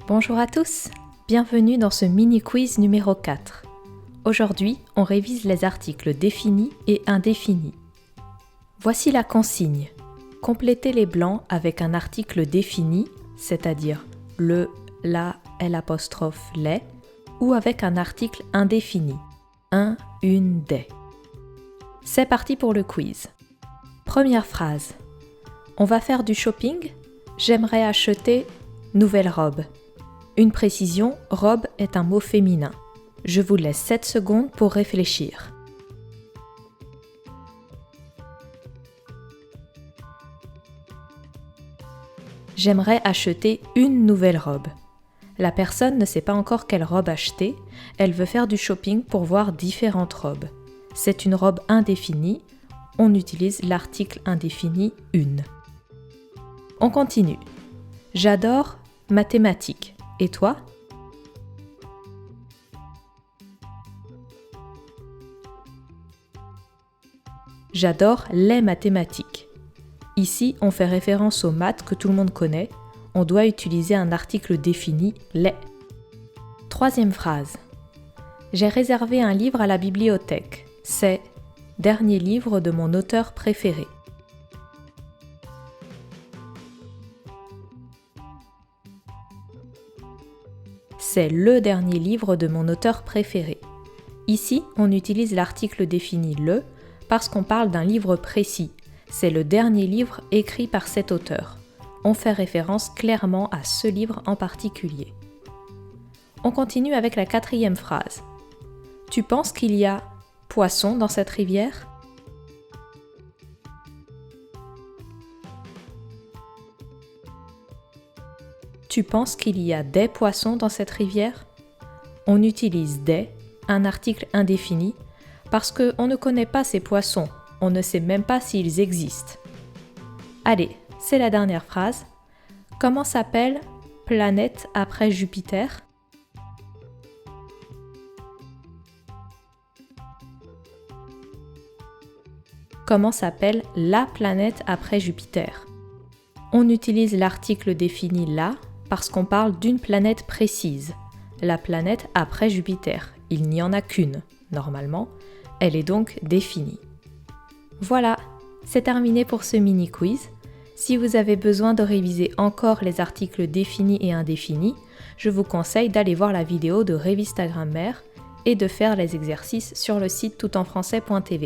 Bonjour à tous, bienvenue dans ce mini-quiz numéro 4. Aujourd'hui, on révise les articles définis et indéfinis. Voici la consigne. Complétez les blancs avec un article défini, c'est-à-dire le, la, l'apostrophe, les, ou avec un article indéfini, un, une, des. C'est parti pour le quiz. Première phrase. On va faire du shopping? J'aimerais acheter nouvelle robe. Une précision, robe est un mot féminin. Je vous laisse 7 secondes pour réfléchir. J'aimerais acheter une nouvelle robe. La personne ne sait pas encore quelle robe acheter, elle veut faire du shopping pour voir différentes robes. C'est une robe indéfinie, on utilise l'article indéfini une. On continue. J'adore mathématiques. Et toi? J'adore les mathématiques. Ici, on fait référence aux maths que tout le monde connaît. On doit utiliser un article défini, les. Troisième phrase. J'ai réservé un livre à la bibliothèque. C'est dernier livre de mon auteur préféré. C'est le dernier livre de mon auteur préféré. Ici, on utilise l'article défini le parce qu'on parle d'un livre précis. C'est le dernier livre écrit par cet auteur. On fait référence clairement à ce livre en particulier. On continue avec la quatrième phrase. Tu penses qu'il y a poissons dans cette rivière? Tu penses qu'il y a des poissons dans cette rivière? On utilise des, un article indéfini, parce qu'on ne connaît pas ces poissons, on ne sait même pas s'ils existent. Allez, c'est la dernière phrase. Comment s'appelle planète après Jupiter? Comment s'appelle la planète après Jupiter? On utilise l'article défini là parce qu'on parle d'une planète précise, la planète après Jupiter. Il n'y en a qu'une, normalement, elle est donc définie. Voilà, c'est terminé pour ce mini-quiz. Si vous avez besoin de réviser encore les articles définis et indéfinis, je vous conseille d'aller voir la vidéo de Revista Grammaire et de faire les exercices sur le site toutenfrançais.tv.